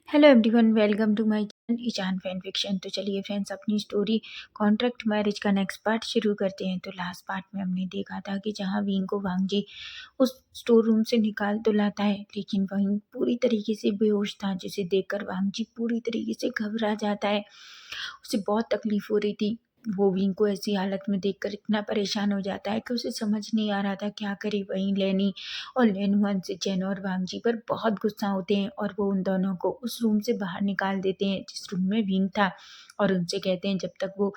Hello everyone, welcome to my channel Ishaan fan fiction. तो चलिए friends, अपनी स्टोरी कॉन्ट्रैक्ट मैरिज का नेक्स्ट पार्ट शुरू करते हैं। तो लास्ट पार्ट में हमने देखा था कि जहां विंग को वांग जी उस स्टोर रूम से निकाल तो लाता है, लेकिन वहीं पूरी तरीके से बेहोश था, जिसे देखकर वांग जी पूरी तरीके से घबरा जाता है। उसे बहुत तकलीफ हो रही थी। वो विंग को ऐसी हालत में देखकर इतना परेशान हो जाता है कि उसे समझ नहीं आ रहा था क्या करे। वहीं लेनी और लेनहुआन से चैन और वांग जी पर बहुत गुस्सा होते हैं और वो उन दोनों को उस रूम से बाहर निकाल देते हैं जिस रूम में विंग था, और उनसे कहते हैं जब तक वो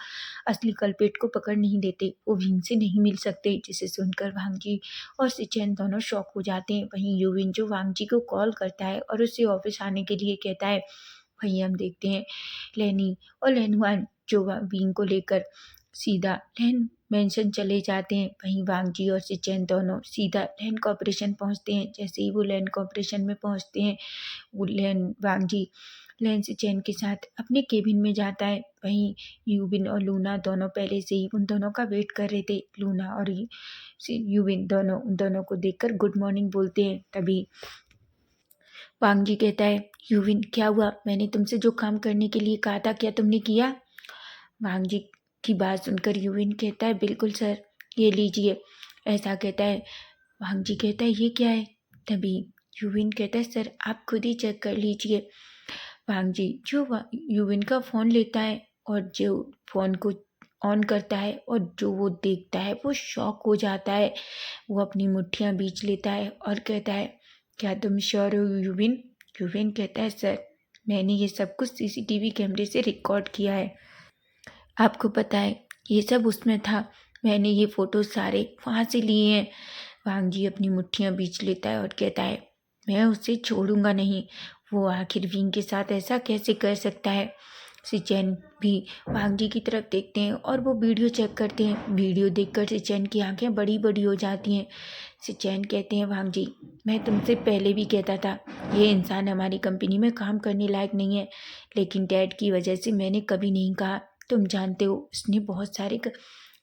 असली कल्पेट को पकड़ नहीं लेते वो विंग से नहीं मिल सकते। जिसे सुनकर वांग जी और सिचेन दोनों शॉक हो जाते हैं। वहीं यूविन जो वांग जी को कॉल करता है और उसे ऑफिस आने के लिए कहता है। वहीं हम देखते हैं लेनी और लेनहुआन जो विंग को लेकर सीधा लैन मेंशन चले जाते हैं। वहीं वांग जी और सिचेन दोनों सीधा लैन कॉर्पोरेशन पहुंचते हैं। जैसे ही वो लैन कॉर्पोरेशन में पहुंचते हैं, वो वांग जी लैन सिचेन के साथ अपने केबिन में जाता है। वहीं यूबिन और लूना दोनों पहले से ही उन दोनों का वेट कर रहे थे। लूना और यूबिन दोनों उन दोनों को देखकर गुड मॉर्निंग बोलते हैं। तभी वांग जी कहता है, यूविन क्या हुआ? मैंने तुमसे जो काम करने के लिए कहा था क्या तुमने किया? वांग जी की बात सुनकर यूविन कहता है, बिल्कुल सर, ये लीजिए। ऐसा कहता है। वांग जी कहता है, ये क्या है? तभी यूविन कहता है, सर आप खुद ही चेक कर लीजिए। वांग जी जो यूविन का फ़ोन लेता है और जो फ़ोन को ऑन करता है और जो वो देखता है वो शॉक हो जाता है। वो अपनी मुट्ठियाँ बींच लेता है और कहता है, क्या तुम श्योर हो यूविन? यूविन कहता है, सर मैंने ये सब कुछ सीसीटीवी कैमरे से रिकॉर्ड किया है। आपको पता है ये सब उसमें था। मैंने ये फ़ोटो सारे वहाँ से लिए हैं। वांग जी अपनी मुट्ठियाँ बींच लेता है और कहता है, मैं उसे छोड़ूंगा नहीं। वो आखिर विंग के साथ ऐसा कैसे कर सकता है? सिचैन भी वांग जी की तरफ देखते हैं और वो वीडियो चेक करते हैं। वीडियो देखकर सिचैन की आंखें बड़ी बड़ी हो जाती हैं। सिचैन कहते हैं, वांग जी मैं तुमसे पहले भी कहता था ये इंसान हमारी कंपनी में काम करने लायक नहीं है, लेकिन डैड की वजह से मैंने कभी नहीं कहा। तुम जानते हो उसने बहुत सारे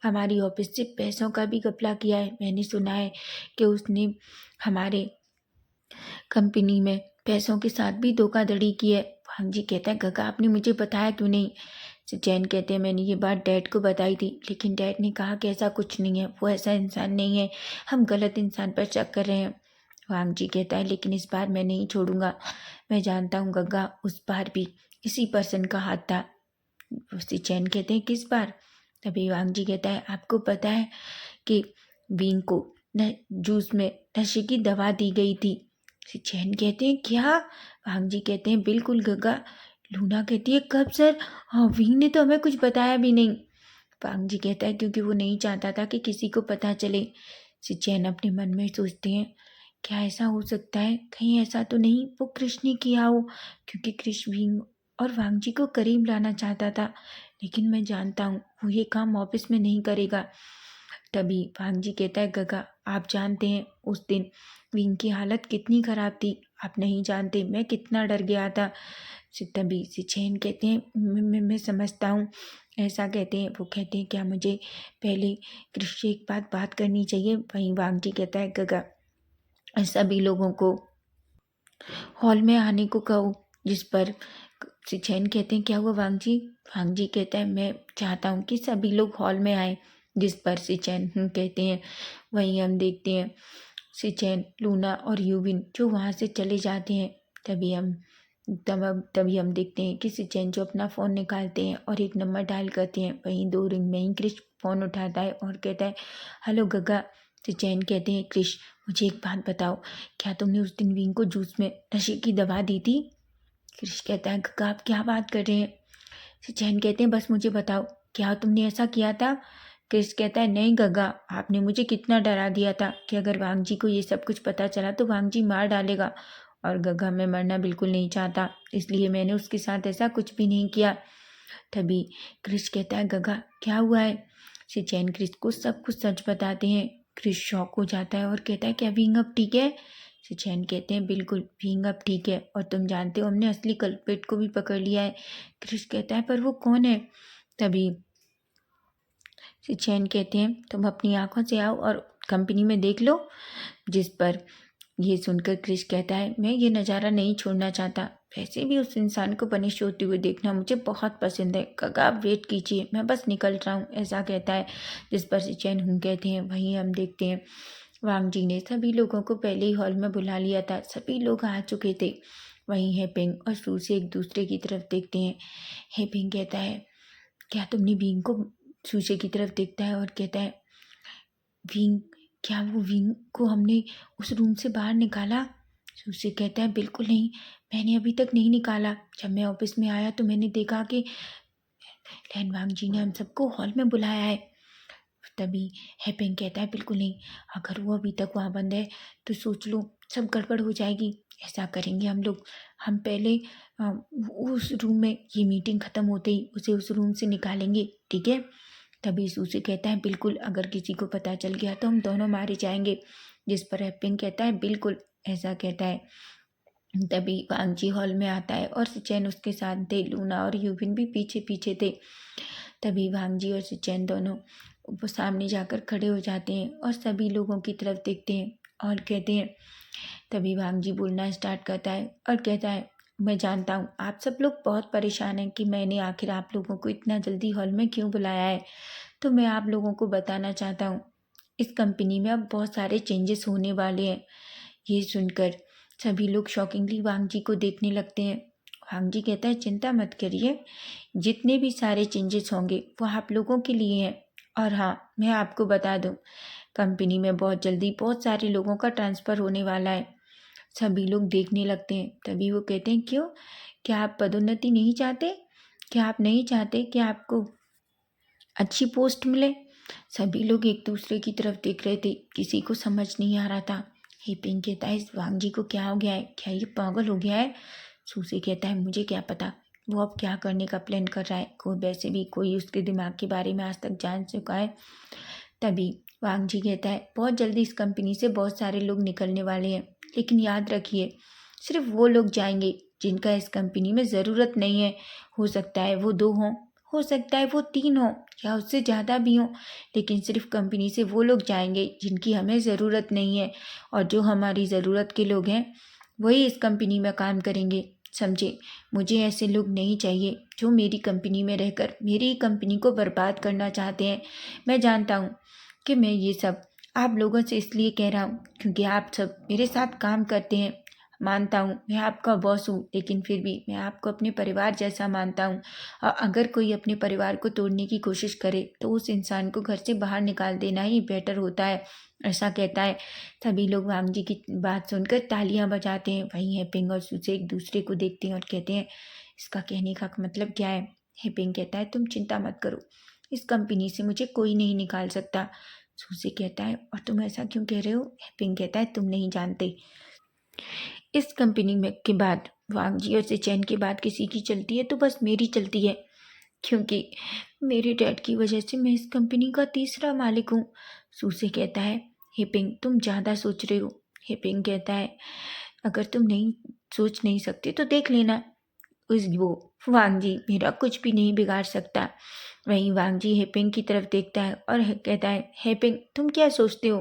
हमारी ऑफिस से पैसों का भी घपला किया है। मैंने सुना है कि उसने हमारे कंपनी में पैसों के साथ भी धोखाधड़ी की है। वांग जी कहता है, गगा आपने मुझे बताया क्यों नहीं? जैन कहते हैं, मैंने ये बात डैड को बताई थी, लेकिन डैड ने कहा कि ऐसा कुछ नहीं है, वो ऐसा इंसान नहीं है, हम गलत इंसान पर शक कर रहे हैं। वांग जी कहता है, लेकिन इस बार मैं नहीं छोड़ूंगा। मैं जानता हूँ गग्गा उस बार भी इसी पर्सन का हाथ था। चैन कहते हैं, किस बार? तभी वांग जी कहता है, आपको पता है कि विंग को जूस में नशे की दवा दी गई थी। चैन कहते हैं, क्या? वांग जी कहते हैं, बिल्कुल गग्गा। लूना कहती है, कब सर? हाँ, विंग ने तो हमें कुछ बताया भी नहीं। वांग जी कहता है, क्योंकि वो नहीं चाहता था कि किसी को पता चले। चैन अपने मन में सोचते हैं, क्या ऐसा हो सकता है? कहीं ऐसा तो नहीं वो कृष्ण ने किया हो, क्योंकि कृष्ण विंग और वांग जी को करीब लाना चाहता था। लेकिन मैं जानता हूँ वो ये काम ऑफिस में नहीं करेगा। तभी वांग जी कहता है, गगा आप जानते हैं उस दिन विंग की हालत कितनी खराब थी। आप नहीं जानते मैं कितना डर गया था। तभी सिचेन कहते हैं, मैं समझता हूँ। ऐसा कहते हैं। वो कहते हैं, क्या मुझे पहले कृष्ण से एक बात करनी चाहिए? वहीं वांग जी कहता है, गगा सभी लोगों को हॉल में आने को कहो। जिस पर सिचैन कहते हैं, क्या हुआ वांग जी? वांग जी कहता है, मैं चाहता हूँ कि सभी लोग हॉल में आए। जिस पर सिचैन कहते हैं। वहीं हम देखते हैं सिचैन, लूना और यूविन जो वहाँ से चले जाते हैं। तभी हम देखते हैं कि सिचैन जो अपना फ़ोन निकालते हैं और एक नंबर डायल करते हैं। वहीं 2 रिंग में ही क्रिश फ़ोन उठाता है और कहता है, हेलो गगा। सिचैन कहते हैं, क्रिश मुझे एक बात बताओ, क्या तुमने उस दिन विंग को जूस में नशे की दवा दी थी? क्रिश कहता है, गगा आप क्या बात कर रहे हैं? सिचैन कहते हैं, बस मुझे बताओ क्या तुमने ऐसा किया था? क्रिश कहता है, नहीं गगा, आपने मुझे कितना डरा दिया था कि अगर वांग जी को ये सब कुछ पता चला तो वांग जी मार डालेगा। और गगा मैं मरना बिल्कुल नहीं चाहता, इसलिए मैंने उसके साथ ऐसा कुछ भी नहीं किया। तभी क्रिश कहता है, गगा क्या हुआ है? सिचैन क्रिश को सब कुछ सच बताते हैं। क्रिश शॉक हो जाता है और कहता है, क्या विंग अब ठीक है? सिचैन कहते हैं, बिल्कुल विंग अब ठीक है, और तुम जानते हो हमने असली कल्प्रिट को भी पकड़ लिया है। क्रिश कहता है, पर वो कौन है? तभी सिचैन कहते हैं, तुम अपनी आंखों से आओ और कंपनी में देख लो। जिस पर ये सुनकर क्रिश कहता है, मैं ये नज़ारा नहीं छोड़ना चाहता। वैसे भी उस इंसान को पनिश होते हुए देखना मुझे बहुत पसंद है। काका आप वेट कीजिए, मैं बस निकल रहा हूँ, ऐसा कहता है। जिस पर सिचेन हुँ कहते हैं। वहीं हम देखते हैं वांग जी ने सभी लोगों को पहले ही हॉल में बुला लिया था। सभी लोग आ चुके थे। वहीं हेपिंग और सूसी एक दूसरे की तरफ देखते हैं। हेपिंग कहता है, क्या तुमने विंग को, सूसी की तरफ देखता है और कहता है, विंग, क्या वो विंग को हमने उस रूम से बाहर निकाला? सूसी कहता है, बिल्कुल नहीं, मैंने अभी तक नहीं निकाला। जब मैं ऑफिस में आया तो मैंने देखा कि लैनवांग जी ने हम सबको हॉल में बुलाया है। तभी हेपेंग कहता है, बिल्कुल नहीं, अगर वो अभी तक वहाँ बंद है तो सोच लो सब गड़बड़ हो जाएगी। ऐसा करेंगे हम लोग, हम पहले उस रूम में, ये मीटिंग ख़त्म होते ही उसे उस रूम से निकालेंगे, ठीक है? तभी सूसी कहता है, बिल्कुल, अगर किसी को पता चल गया तो हम दोनों मारे जाएंगे। जिस पर हेपिंग कहता है, बिल्कुल, ऐसा कहता है। तभी वांगजी हॉल में आता है और सिचेन उसके साथ थे। लूना और यूविन भी पीछे पीछे थे। तभी वांगजी और सिचेन दोनों वो सामने जाकर खड़े हो जाते हैं और सभी लोगों की तरफ देखते हैं और कहते हैं। तभी वांगजी बोलना स्टार्ट करता है और कहता है, मैं जानता हूँ आप सब लोग बहुत परेशान हैं कि मैंने आखिर आप लोगों को इतना जल्दी हॉल में क्यों बुलाया है। तो मैं आप लोगों को बताना चाहता हूँ, इस कंपनी में अब बहुत सारे चेंजेस होने वाले हैं। ये सुनकर सभी लोग शॉकिंगली वांगजी को देखने लगते हैं। वांगजी कहता है, चिंता मत करिए, जितने भी सारे चेंजेस होंगे वो आप लोगों के लिए हैं। और हाँ, मैं आपको बता दूं, कंपनी में बहुत जल्दी बहुत सारे लोगों का ट्रांसफ़र होने वाला है। सभी लोग देखने लगते हैं। तभी वो कहते हैं, क्यों, क्या आप पदोन्नति नहीं चाहते? क्या आप नहीं चाहते कि आपको अच्छी पोस्ट मिले? सभी लोग एक दूसरे की तरफ देख रहे थे, किसी को समझ नहीं आ रहा था। हेपिंग कहता है, इस वांगजी को क्या हो गया है, क्या ये पागल हो गया है? सूसी कहता है, मुझे क्या पता वो अब क्या करने का प्लान कर रहा है, कोई वैसे भी कोई उसके दिमाग के बारे में आज तक जान चुका है। तभी वांगजी कहता है, बहुत जल्दी इस कंपनी से बहुत सारे लोग निकलने वाले हैं, लेकिन याद रखिए, सिर्फ वो लोग जाएंगे जिनका इस कंपनी में ज़रूरत नहीं है। हो सकता है वो 2 हों, हो सकता है वो 3 हों या उससे ज़्यादा भी हों, लेकिन सिर्फ कंपनी से वो लोग जाएंगे जिनकी हमें ज़रूरत नहीं है। और जो हमारी ज़रूरत के लोग हैं वही इस कंपनी में काम करेंगे, समझे? मुझे ऐसे लोग नहीं चाहिए जो मेरी कंपनी में रहकर मेरी कंपनी को बर्बाद करना चाहते हैं। मैं जानता हूँ कि मैं ये सब आप लोगों से इसलिए कह रहा हूँ क्योंकि आप सब मेरे साथ काम करते हैं। मानता हूँ मैं आपका बॉस हूँ, लेकिन फिर भी मैं आपको अपने परिवार जैसा मानता हूँ। और अगर कोई अपने परिवार को तोड़ने की कोशिश करे तो उस इंसान को घर से बाहर निकाल देना ही बेटर होता है, ऐसा कहता है। सभी लोग वांगजी की बात सुनकर तालियां बजाते हैं। वहीं हेपिंग और सूसे एक दूसरे को देखते हैं और कहते हैं, इसका कहने का मतलब क्या है? हेपिंग कहता है, तुम चिंता मत करो, इस कंपनी से मुझे कोई नहीं निकाल सकता। सूसी कहता है, और तुम ऐसा क्यों कह रहे हो? हेपिंग कहता है, तुम नहीं जानते, इस कंपनी में के बाद वांगजी और सिचेन के बाद किसी की चलती है तो बस मेरी चलती है, क्योंकि मेरे डैड की वजह से मैं इस कंपनी का तीसरा मालिक हूँ। सूसे कहता है, हेपिंग तुम ज़्यादा सोच रहे हो। हेपिंग कहता है, अगर तुम नहीं सोच नहीं सकते तो देख लेना, उस वो वांगजी मेरा कुछ भी नहीं बिगाड़ सकता। वहीं वांगजी हेपिंग की तरफ देखता है और कहता है, हेपिंग तुम क्या सोचते हो?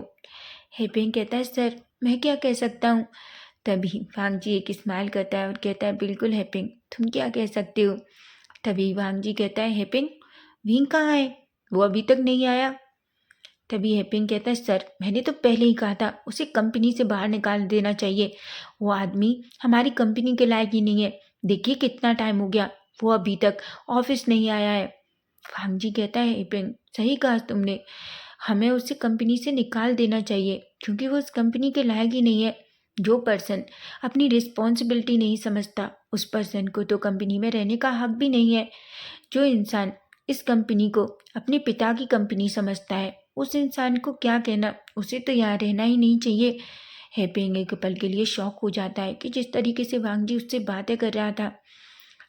हेपिंग कहता है, सर मैं क्या कह सकता हूँ? तभी वांगजी एक स्माइल करता है और कहता है, बिल्कुल हेपिंग, तुम क्या कह सकते हो? तभी वांगजी कहता है, हेपिंग विंग कहाँ है, वो अभी तक नहीं आया। तभी हेपिंग कहता है, सर मैंने तो पहले ही कहा था उसे कंपनी से बाहर निकाल देना चाहिए, वो आदमी हमारी कंपनी के लायक ही नहीं है। देखिए कितना टाइम हो गया, वो अभी तक ऑफिस नहीं आया है। वांगजी कहता है, हेपिंग सही कहा तुमने, हमें उसे कंपनी से निकाल देना चाहिए क्योंकि वो उस कंपनी के लायक ही नहीं है। जो पर्सन अपनी रिस्पॉन्सिबिलिटी नहीं समझता उस पर्सन को तो कंपनी में रहने का हक भी नहीं है। जो इंसान इस कंपनी को अपने पिता की कंपनी समझता है उस इंसान को क्या कहना, उसे तो यहाँ रहना ही नहीं चाहिए। हेपिंग एक पल के लिए शॉक हो जाता है कि जिस तरीके से वांगजी उससे बातें कर रहा था।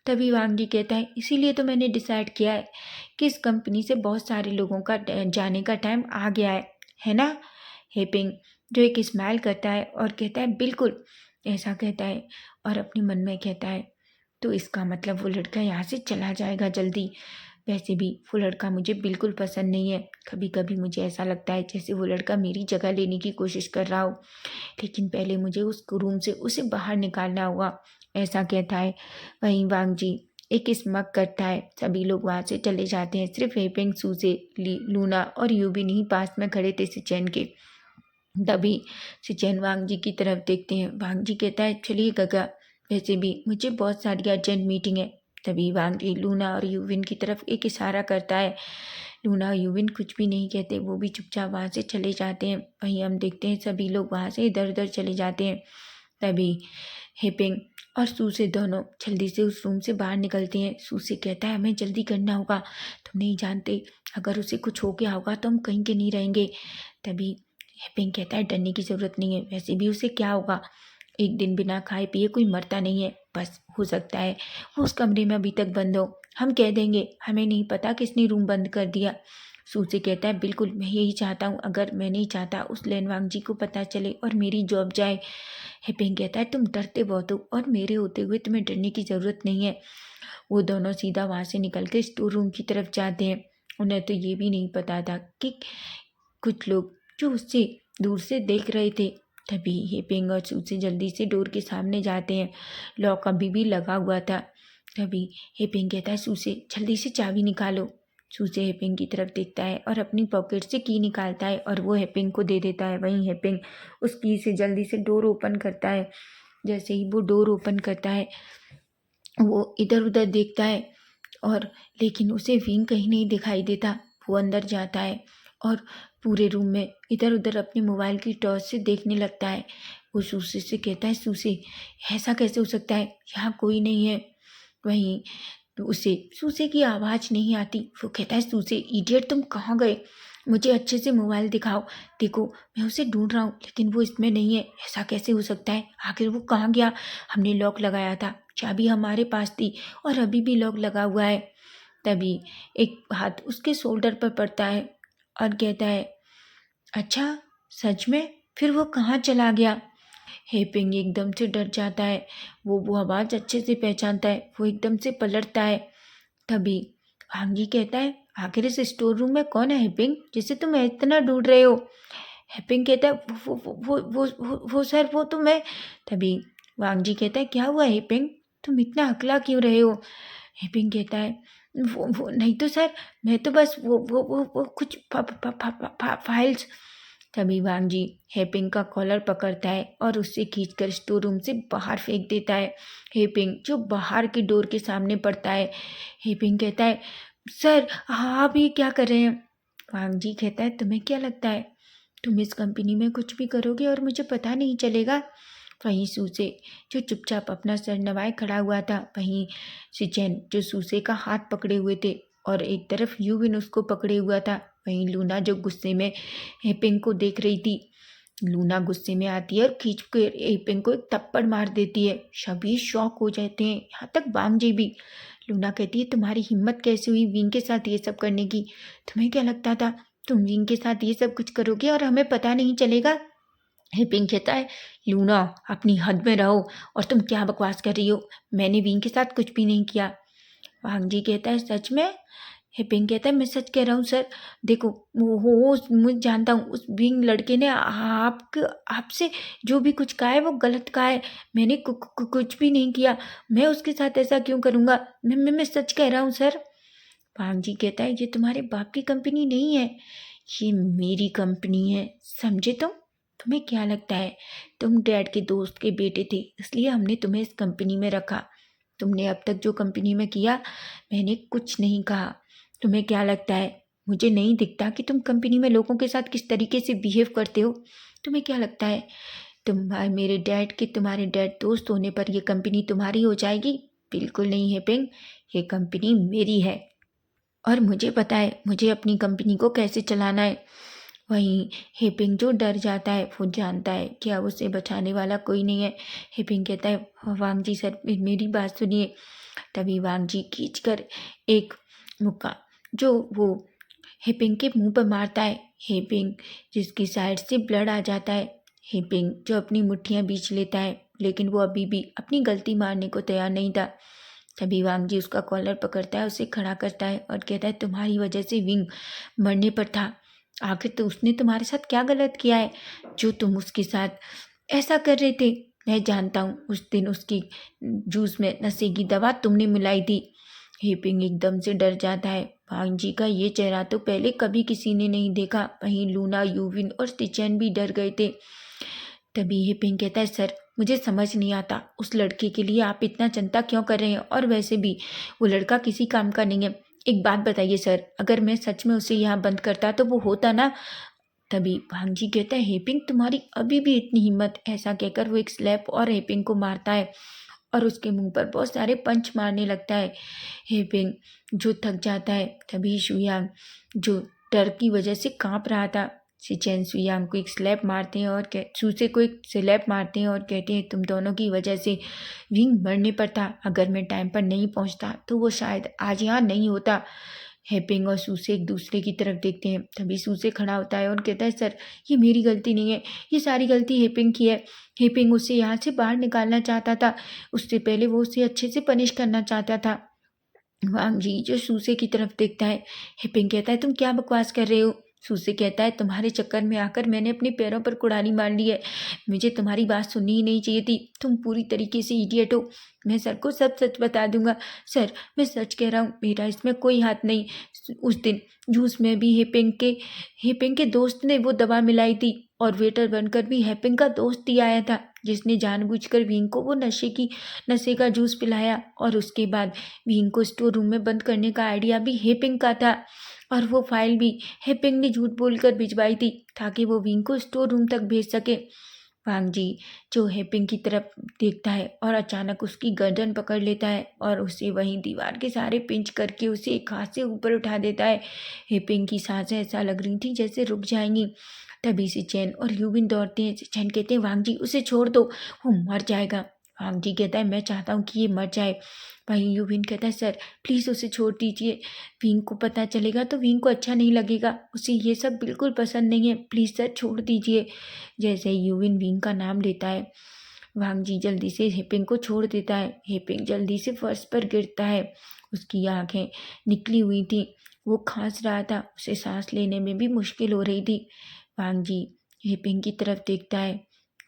तभी वांगजी कहता है, इसीलिए तो मैंने डिसाइड किया है कि इस कंपनी से बहुत सारे लोगों का जाने का टाइम आ गया है ना? हेपिंग जो एक स्माइल करता है और कहता है, बिल्कुल, ऐसा कहता है और अपने मन में कहता है, तो इसका मतलब वो लड़का यहाँ से चला जाएगा जल्दी। वैसे भी वो लड़का मुझे बिल्कुल पसंद नहीं है, कभी कभी मुझे ऐसा लगता है जैसे वो लड़का मेरी जगह लेने की कोशिश कर रहा हो, लेकिन पहले मुझे उस रूम से उसे बाहर निकालना होगा। ऐसा कहता है। वहीं वांग जी एक स्मग करता है। सभी लोग वहाँ से चले जाते हैं। सिर्फ हेपिंग, सूजे, लूना और यूबिन ही पास में खड़े थे सिचेन के। तभी सिचेन वांग जी की तरफ देखते हैं। वांग जी कहता है, चलिए गगा, वैसे भी मुझे बहुत सारी अर्जेंट मीटिंग है। तभी वांग जी लूना और यूविन की तरफ एक इशारा करता है। लूना और यूविन कुछ भी नहीं कहते, वो भी चुपचाप वहाँ से चले जाते हैं। वहीं हम देखते हैं सभी लोग वहाँ से इधर उधर चले जाते हैं। तभी हेपिंग और सूसे दोनों जल्दी से उस रूम से बाहर निकलते हैं। सूसे कहता है, हमें जल्दी करना होगा, तुम नहीं जानते अगर उसे कुछ हो गया होगा तो हम कहीं के नहीं रहेंगे। तभी हेपिंग कहता है, डरने की ज़रूरत नहीं है, वैसे भी उसे क्या होगा, एक दिन बिना खाए पिए कोई मरता नहीं है, बस हो सकता है वो उस कमरे में अभी तक बंद हो, हम कह देंगे हमें नहीं पता किसने रूम बंद कर दिया। सूसे कहता है, बिल्कुल मैं यही चाहता हूँ, अगर मैं नहीं चाहता उस लेनवांग जी को पता चले और मेरी जॉब जाए। हेपिंग कहता है, तुम डरते बहुत हो और मेरे होते हुए तुम्हें डरने की ज़रूरत नहीं है। वो दोनों सीधा वहाँ से निकल के स्टोर रूम की तरफ जाते हैं। उन्हें तो ये भी नहीं पता था कि कुछ लोग जो उससे दूर से देख रहे थे। तभी हेपिंग और सूसे जल्दी से डोर के सामने जाते हैं। लॉक अभी भी लगा हुआ था। तभी हेपिंग कहता है, सूसे जल्दी से चाबी निकालो। सूसे हेपिंग की तरफ देखता है और अपनी पॉकेट से की निकालता है और वो हेपिंग को दे देता है। वहीं हेपिंग उस की से जल्दी से डोर ओपन करता है। जैसे ही वो डोर ओपन करता है, वो इधर उधर देखता है और लेकिन उसे विंग कहीं नहीं दिखाई देता। वो अंदर जाता है और पूरे रूम में इधर उधर अपने मोबाइल की टॉर्च से देखने लगता है। वो सूसे से कहता है, सूसे ऐसा कैसे हो सकता है, यहाँ कोई नहीं है। वहीं उसे सूसे की आवाज़ नहीं आती। वो कहता है, सूसे इडियट, तुम कहाँ गए, मुझे अच्छे से मोबाइल दिखाओ, देखो मैं उसे ढूंढ रहा हूँ लेकिन वो इसमें नहीं है, ऐसा कैसे हो सकता है, आखिर वो कहाँ गया, हमने लॉक लगाया था, चाबी हमारे पास थी और अभी भी लॉक लगा हुआ है। तभी एक हाथ उसके शोल्डर पर पड़ता है और कहता है, अच्छा सच में, फिर वो कहाँ चला गया। हेपिंग एकदम से डर जाता है। वो आवाज़ अच्छे से पहचानता है। वो एकदम से पलटता है। तभी भांगी कहता है, आखिर इस स्टोर रूम में कौन है हेपिंग, जिसे तुम इतना ढूंढ रहे हो। हेपिंग कहता है, वो सर, वो तो मैं। तभी वांगजी कहता है, क्या हुआ हेपिंग, तुम इतना हकला क्यों रहे हो। हेपिंग कहता है, वो नहीं तो सर, मैं तो बस वो कुछ फाइल्स। तभी वांगजी हेपिंग का कॉलर पकड़ता है और उससे खींचकर स्टोर रूम से बाहर फेंक देता है। हेपिंग जो बाहर की डोर के सामने पड़ता है। हेपिंग कहता है, सर आप ये क्या कर रहे हैं। वांगजी कहता है, तुम्हें क्या लगता है तुम इस कंपनी में कुछ भी करोगे और मुझे पता नहीं चलेगा। वहीं सूसे जो चुपचाप अपना सर नवाए खड़ा हुआ था, वहीं सिचेन जो सूसे का हाथ पकड़े हुए थे और एक तरफ यूविन उसको पकड़े हुआ था। वहीं लूना जो गुस्से में हेपिंग को देख रही थी। लूना गुस्से में आती है और खींच के हेपिंग को एक थप्पड़ मार देती है। सभी शॉक हो जाते हैं, यहाँ तक वांगजी भी। लूना कहती है, तुम्हारी हिम्मत कैसे हुई विंग के साथ ये सब करने की, तुम्हें क्या लगता था तुम विंग के साथ ये सब कुछ करोगे और हमें पता नहीं चलेगा। हेपिंग कहता है, लूना अपनी हद में रहो, और तुम क्या बकवास कर रही हो, मैंने विंग के साथ कुछ भी नहीं किया। वांगजी कहता है, सच में। हेपिंग कहता है, मैं सच कह रहा हूँ सर, देखो वो मुझे जानता हूँ, उस विंग लड़के ने आपसे जो भी कुछ कहा है वो गलत कहा है, मैंने कुछ भी नहीं किया, मैं उसके साथ ऐसा क्यों करूँगा, मैं सच कह रहा हूँ सर। वांगजी कहता है, ये तुम्हारे बाप की कंपनी नहीं है, ये मेरी कंपनी है, समझे तुम। तुम्हें क्या लगता है तुम डैड के दोस्त के बेटे थे, इसलिए हमने तुम्हें इस कंपनी में रखा। तुमने अब तक जो कंपनी में किया, मैंने कुछ नहीं कहा। तुम्हें क्या लगता है मुझे नहीं दिखता कि तुम कंपनी में लोगों के साथ किस तरीके से बिहेव करते हो। तुम्हें क्या लगता है मेरे डैड के तुम्हारे डैड दोस्त होने पर यह कंपनी तुम्हारी हो जाएगी। बिल्कुल नहीं है पिंग, ये कंपनी मेरी है और मुझे पता है मुझे अपनी कंपनी को कैसे चलाना है। वहीं हेपिंग जो डर जाता है, वो जानता है कि अब उसे बचाने वाला कोई नहीं है। हेपिंग कहता है, वांगजी सर मेरी बात सुनिए। तभी वांगजी खींचकर एक मुक्का जो वो हेपिंग के मुंह पर मारता है। हेपिंग जिसकी साइड से ब्लड आ जाता है। हेपिंग जो अपनी मुट्ठियां बीच लेता है, लेकिन वो अभी भी अपनी गलती मारने को तैयार नहीं था। तभी वांगजी उसका कॉलर पकड़ता है, उसे खड़ा करता है और कहता है, तुम्हारी वजह से विंग मरने पर था। आखिर तो उसने तुम्हारे साथ क्या गलत किया है जो तुम उसके साथ ऐसा कर रहे थे। मैं जानता हूँ उस दिन उसकी जूस में नशे की दवा तुमने मिलाई थी। हेपिंग एकदम से डर जाता है। वांग जी का ये चेहरा तो पहले कभी किसी ने नहीं देखा। वहीं लूना, यूविन और स्टिचेन भी डर गए थे। तभी हेपिंग कहता है, सर मुझे समझ नहीं आता उस लड़के के लिए आप इतना चिंता क्यों कर रहे हैं, और वैसे भी वो लड़का किसी काम का नहीं है। एक बात बताइए सर, अगर मैं सच में उसे यहाँ बंद करता तो वो होता ना। तभी भांजी कहता है, हेपिंग तुम्हारी अभी भी इतनी हिम्मत। ऐसा कहकर वो एक स्लैप और हेपिंग को मारता है और उसके मुंह पर बहुत सारे पंच मारने लगता है। हेपिंग जो थक जाता है। तभी शुयांग जो डर की वजह से कांप रहा था, शिचेन शुयांग को एक स्लैप मारते हैं और सूसे को एक स्लैप मारते हैं और कहते हैं, तुम दोनों की वजह से विंग मरने पर था। अगर मैं टाइम पर नहीं पहुंचता तो वो शायद आज यहाँ नहीं होता। हेपिंग और सूसे एक दूसरे की तरफ देखते हैं। तभी सूसे खड़ा होता है और कहता है, सर ये मेरी गलती नहीं है, ये सारी गलती हेपिंग की है। हेपिंग उसे यहाँ से बाहर निकालना चाहता था, उससे पहले वो उसे अच्छे से पनिश करना चाहता था। वांग जी जो सूसे की तरफ देखता है। हेपिंग कहता है, तुम क्या बकवास कर रहे हो। सूसे कहता है, तुम्हारे चक्कर में आकर मैंने अपने पैरों पर कुड़ानी मार ली है। मुझे तुम्हारी बात सुननी ही नहीं चाहिए थी। तुम पूरी तरीके से इडियट हो। मैं सर को सब सच बता दूंगा। सर मैं सच कह रहा हूँ, मेरा इसमें कोई हाथ नहीं। उस दिन जूस में भी हेपिंग के दोस्त ने वो दवा मिलाई थी, और वेटर बनकर भी हेपिंग का दोस्त ही आया था, जिसने जानबूझकर विंग को वो नशे का जूस पिलाया। और उसके बाद विंग को स्टोर रूम में बंद करने का आइडिया भी हेपिंग का था, और वो फाइल भी हेपिंग ने झूठ बोलकर भिजवाई थी ताकि वो विंग को स्टोर रूम तक भेज सके। वांग जी जो हेपिंग की तरफ देखता है और अचानक उसकी गर्दन पकड़ लेता है और उसे वहीं दीवार के सहारे पिंच करके उसे एक हाथ से ऊपर उठा देता है। हेपिंग की सांसें ऐसा लग रही थी जैसे रुक जाएंगी। तभी सिचेन और यूबिन दौड़ते हैं। सिचेन कहते हैं, वांग जी उसे छोड़ दो, वो मर जाएगा। वांग जी कहता है, मैं चाहता हूँ कि ये मर जाए। वहीं यूबिन कहता है, सर प्लीज़ उसे छोड़ दीजिए, विंग को पता चलेगा तो विंग को अच्छा नहीं लगेगा, उसे ये सब बिल्कुल पसंद नहीं है, प्लीज़ सर छोड़ दीजिए। जैसे ही यूविन विंग का नाम लेता है, वांग जी जल्दी से हेपिंग को छोड़ देता है। हेपिंग जल्दी से फर्श पर गिरता है। उसकी आंखें निकली हुई थी, वो खांस रहा था, उसे सांस लेने में भी मुश्किल हो रही थी। वांग जी हेपिंग की तरफ देखता है।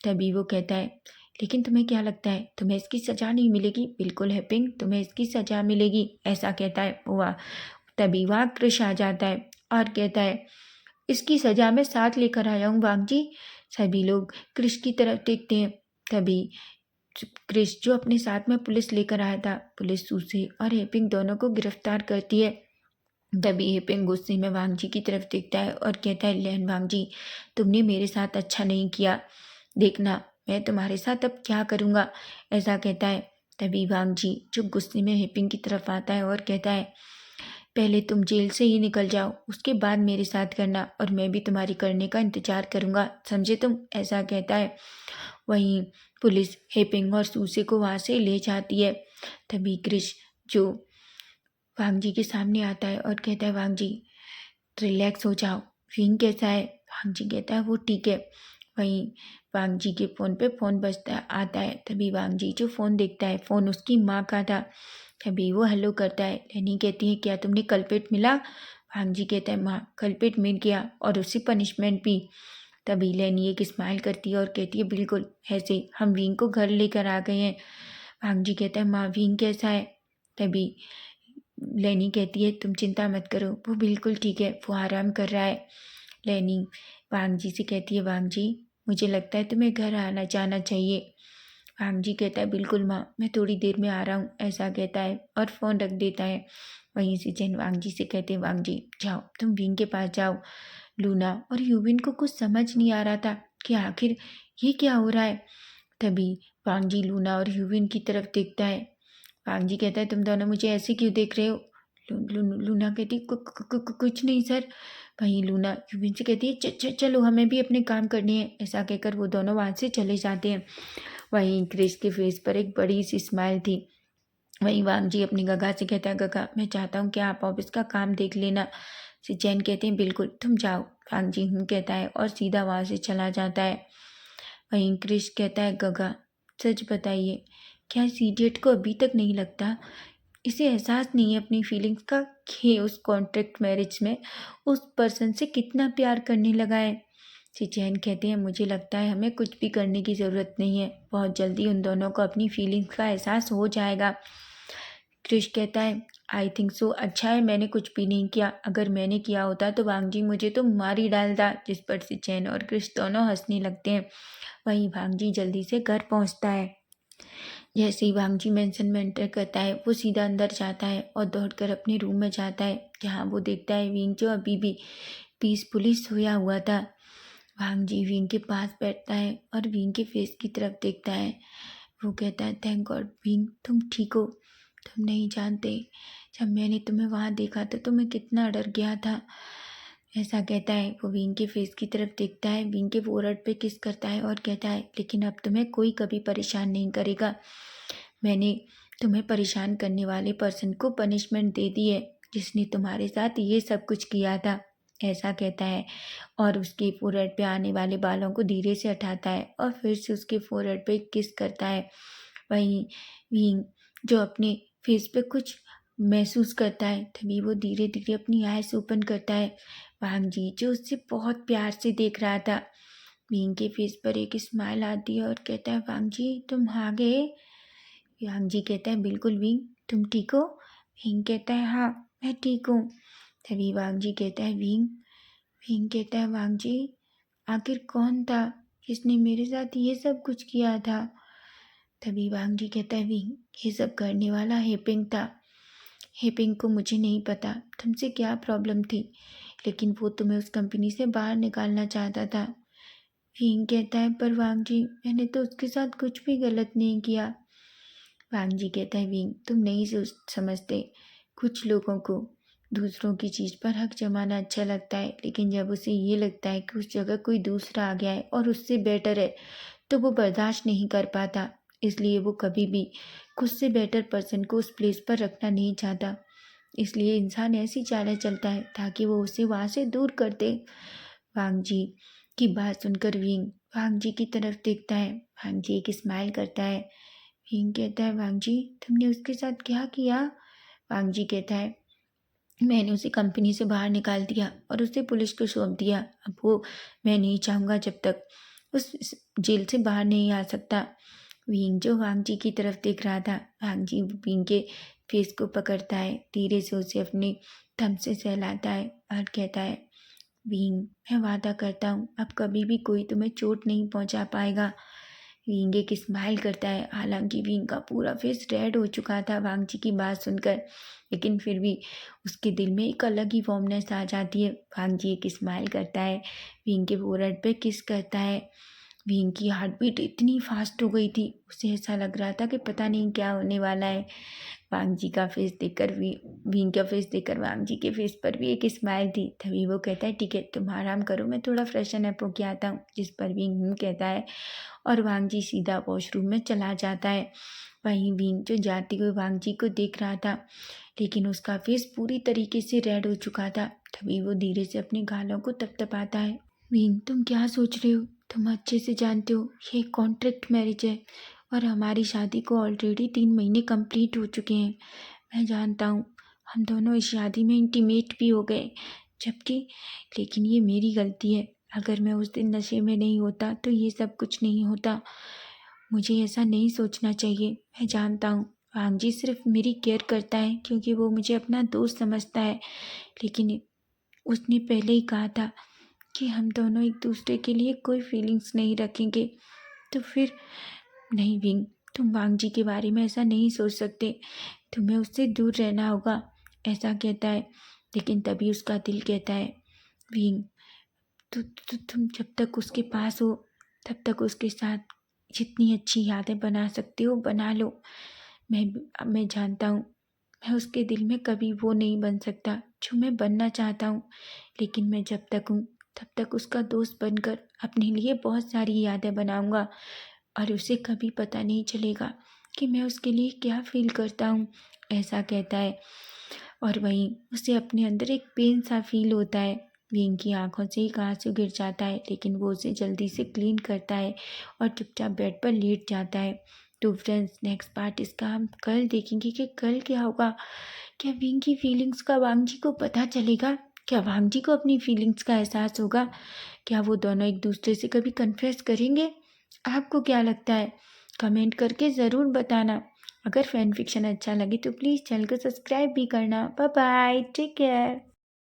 तभी वो कहता है, लेकिन तुम्हें क्या लगता है तुम्हें इसकी सजा नहीं मिलेगी। बिल्कुल हेपिंग, तुम्हें इसकी सजा मिलेगी, ऐसा कहता है वह। तभी वहाँ कृष आ जाता है और कहता है, इसकी सजा मैं साथ लेकर आया हूँ वांग जी। सभी लोग कृष की तरफ देखते हैं। तभी कृष जो अपने साथ में पुलिस लेकर आया था, पुलिस सूसे और हेपिंग दोनों को गिरफ्तार करती है। तभी हेपिंग गुस्से में वांग जी की तरफ देखता है और कहता है, लेन वांग जी, तुमने मेरे साथ अच्छा नहीं किया, देखना मैं तुम्हारे साथ अब क्या करूँगा, ऐसा कहता है। तभी वांग जी जो गुस्से में हेपिंग की तरफ आता है और कहता है, पहले तुम जेल से ही निकल जाओ, उसके बाद मेरे साथ करना, और मैं भी तुम्हारी करने का इंतजार करूँगा, समझे तुम, ऐसा कहता है। वहीं पुलिस हेपिंग और सूसे को वहाँ से ले जाती है। तभी कृष जो वांग जी के सामने आता है और कहता है, वांग जी रिलैक्स हो जाओ, विंग कैसा है। वांग जी कहता है, वो ठीक है। वहीं वांग जी के फ़ोन पे फ़ोन बजता आता है। तभी वांग जी जो फ़ोन देखता है, फ़ोन उसकी माँ का था। तभी वो हेलो करता है। लेनी कहती है, क्या तुमने कल्प्रिट मिला। वांग जी कहता है, माँ कल्प्रिट मिल गया और उसे पनिशमेंट भी। तभी लेनी एक स्माइल करती है और कहती है, बिल्कुल ऐसे हम विंग को घर लेकर आ गए हैं। वांग जी कहता है, माँ विंग कैसा है। तभी लेनी कहती है, तुम चिंता मत करो, वो बिल्कुल ठीक है, वो आराम कर रहा है। लेनी वांग जी से कहती है, वांग जी मुझे लगता है तुम्हें घर आना जाना चाहिए। वांग जी कहता है, बिल्कुल माँ, मैं थोड़ी देर में आ रहा हूँ, ऐसा कहता है और फ़ोन रख देता है। वहीं से जैन वांग जी से कहते हैं, वांग जी जाओ तुम विंग के पास जाओ। लूना और यूविन को कुछ समझ नहीं आ रहा था कि आखिर ये क्या हो रहा है। तभी वांग जी लूना और यूविन की तरफ देखता है। वांग जी कहता है, तुम दोनों मुझे ऐसे क्यों देख रहे हो। लूना कहती, कुछ नहीं सर। वहीं लूना यूविन से कहती है, चलो हमें भी अपने काम करने हैं, ऐसा कहकर वो दोनों वहाँ से चले जाते हैं। वहीं क्रिस के फेस पर एक बड़ी सी स्माइल थी। वहीं वांग जी अपनी गगा से कहता है, गगा मैं चाहता हूँ कि आप ऑफिस का काम देख लेना। सिचैन कहते हैं, बिल्कुल तुम जाओ। वांग जी कहता है और सीधा वहाँ से चला जाता है। वहीं क्रिस कहता है, गगा सच बताइए, क्या इस इडियट को अभी तक नहीं लगता, इसे एहसास नहीं है अपनी फीलिंग्स का, कि उस कॉन्ट्रैक्ट मैरिज में उस पर्सन से कितना प्यार करने लगा है। चिचैन कहते हैं मुझे लगता है हमें कुछ भी करने की ज़रूरत नहीं है, बहुत जल्दी उन दोनों को अपनी फीलिंग्स का एहसास हो जाएगा। क्रिश कहता है आई थिंक सो, अच्छा है मैंने कुछ भी नहीं किया, अगर मैंने किया होता तो वांगजी मुझे तो मार ही डालता। जिस पर चिचैन और क्रिश दोनों हंसने लगते हैं। वहीं वांगजी जल्दी से घर पहुंचता है। जैसे ही वांगजी मेंशन में एंटर करता है वो सीधा अंदर जाता है और दौड़कर अपने रूम में जाता है, जहाँ वो देखता है विंग जो अभी भी पीसफुली सोया हुआ था। वांगजी विंग के पास बैठता है और विंग के फेस की तरफ देखता है। वो कहता है थैंक गॉड विंग, तुम ठीक हो। तुम नहीं जानते, जब मैंने तुम्हें वहाँ देखा था तो मैं कितना डर गया था। ऐसा कहता है। वो विंग के फेस की तरफ देखता है, विंग के फोrehead पे किस करता है और कहता है लेकिन अब तुम्हें कोई कभी परेशान नहीं करेगा। मैंने तुम्हें परेशान करने वाले पर्सन को पनिशमेंट दे दी है, जिसने तुम्हारे साथ ये सब कुछ किया था। ऐसा कहता है और उसके फोrehead पे आने वाले बालों को धीरे से हटाता है और फिर से उसके फोrehead पे किस करता है। वहीं विंग जो अपने फेस पे कुछ महसूस करता है, तभी वो धीरे धीरे अपनी आइज ओपन करता है। वांगजी जो उससे बहुत प्यार से देख रहा था, विंग के फेस पर एक स्माइल आती है और कहता है वांगजी तुम आ गए। वांगजी कहता है बिल्कुल विंग, तुम ठीक हो। विंग कहता है हाँ मैं ठीक हूँ। तभी वांगजी कहता है विंग। विंग कहता है वांगजी आखिर कौन था जिसने मेरे साथ ये सब कुछ किया था। तभी वांगजी कहता है विंग, ये सब करने वाला हेपिंग था। हेपिंग को मुझे नहीं पता तुमसे क्या प्रॉब्लम थी, लेकिन वो तुम्हें उस कंपनी से बाहर निकालना चाहता था। विंग कहता है पर वांगजी मैंने तो उसके साथ कुछ भी गलत नहीं किया। वांगजी कहता है विंग तुम नहीं समझते, कुछ लोगों को दूसरों की चीज़ पर हक जमाना अच्छा लगता है, लेकिन जब उसे ये लगता है कि उस जगह कोई दूसरा आ गया है और उससे बेटर है तो वो बर्दाश्त नहीं कर पाता। इसलिए वो कभी भी खुद से बेटर पर्सन को उस प्लेस पर रखना नहीं चाहता। इसलिए इंसान ऐसी चालें चलता है ताकि वो उसे वहाँ से दूर कर दे। वांगजी की बात सुनकर विंग वांगजी की तरफ देखता है। वांगजी एक स्माइल करता है। विंग कहता है वांगजी तुमने उसके साथ क्या किया। वांगजी कहता है मैंने उसे कंपनी से बाहर निकाल दिया और उसे पुलिस को सौंप दिया। अब वो मैं नहीं चाहूँगा जब तक उस जेल से बाहर नहीं आ सकता। विंग जो वांगजी की तरफ देख रहा था, वांगजी विंग के फेस को पकड़ता है, धीरे से उसे अपने थंब से सहलाता है और कहता है विंग मैं वादा करता हूँ अब कभी भी कोई तुम्हें चोट नहीं पहुँचा पाएगा। विंग एक स्माइल करता है। हालांकि विंग का पूरा फेस रेड हो चुका था वांगजी की बात सुनकर, लेकिन फिर भी उसके दिल में एक अलग ही वार्मनेस आ जाती है। वांगजी एक स्माइल करता है, विंग के फोrehead पे किस करता है। विंग की हार्ट बीट इतनी फास्ट हो गई थी, उसे ऐसा लग रहा था कि पता नहीं क्या होने वाला है। वांगजी का फेस देखकर विंग का फेस देखकर वांगजी के फेस पर भी एक स्माइल थी। तभी वो कहता है ठीक है तुम आराम करो, मैं थोड़ा फ्रेशन अप होके आता हूँ। जिस पर विंग कहता है और वांगजी सीधा वॉशरूम में चला जाता है। वहीं विंग जो जाते हुए वांगजी को देख रहा था, लेकिन उसका फेस पूरी तरीके से रेड हो चुका था। तभी वो धीरे से अपने गालों को तपतपाता है। विंग तुम क्या सोच रहे हो, तुम अच्छे से जानते हो ये कॉन्ट्रैक्ट मैरिज है और हमारी शादी को ऑलरेडी 3 महीने कंप्लीट हो चुके हैं। मैं जानता हूँ हम दोनों इस शादी में इंटीमेट भी हो गए, जबकि लेकिन ये मेरी गलती है। अगर मैं उस दिन नशे में नहीं होता तो ये सब कुछ नहीं होता। मुझे ऐसा नहीं सोचना चाहिए। मैं जानता हूँ वांगजी सिर्फ मेरी केयर करता है क्योंकि वो मुझे अपना दोस्त समझता है, लेकिन उसने पहले ही कहा था कि हम दोनों एक दूसरे के लिए कोई फीलिंग्स नहीं रखेंगे। तो फिर नहीं विंग, तुम वांगजी के बारे में ऐसा नहीं सोच सकते, तुम्हें उससे दूर रहना होगा। ऐसा कहता है, लेकिन तभी उसका दिल कहता है विंग तुम जब तक उसके पास हो तब तक उसके साथ जितनी अच्छी यादें बना सकते हो बना लो। मैं जानता हूँ मैं उसके दिल में कभी वो नहीं बन सकता जो मैं बनना चाहता हूँ, लेकिन मैं जब तक हूँ तब तक उसका दोस्त बनकर अपने लिए बहुत सारी यादें बनाऊंगा और उसे कभी पता नहीं चलेगा कि मैं उसके लिए क्या फील करता हूँ। ऐसा कहता है और वहीं उसे अपने अंदर एक पेन सा फील होता है। विंग की आंखों से एक आंसू गिर जाता है, लेकिन वो उसे जल्दी से क्लीन करता है और चुपचाप बेड पर लेट जाता है। तो फ्रेंड्स नेक्स्ट पार्ट इसका हम कल देखेंगे कि कल क्या होगा। क्या विंग की फीलिंग्स का वांगजी को पता चलेगा, क्या वांग जी को अपनी फीलिंग्स का एहसास होगा? क्या वो दोनों एक दूसरे से कभी कन्फेस करेंगे? आपको क्या लगता है? कमेंट करके ज़रूर बताना। अगर फैन फिक्शन अच्छा लगे तो प्लीज़ चैनल को सब्सक्राइब भी करना। Bye bye, take care.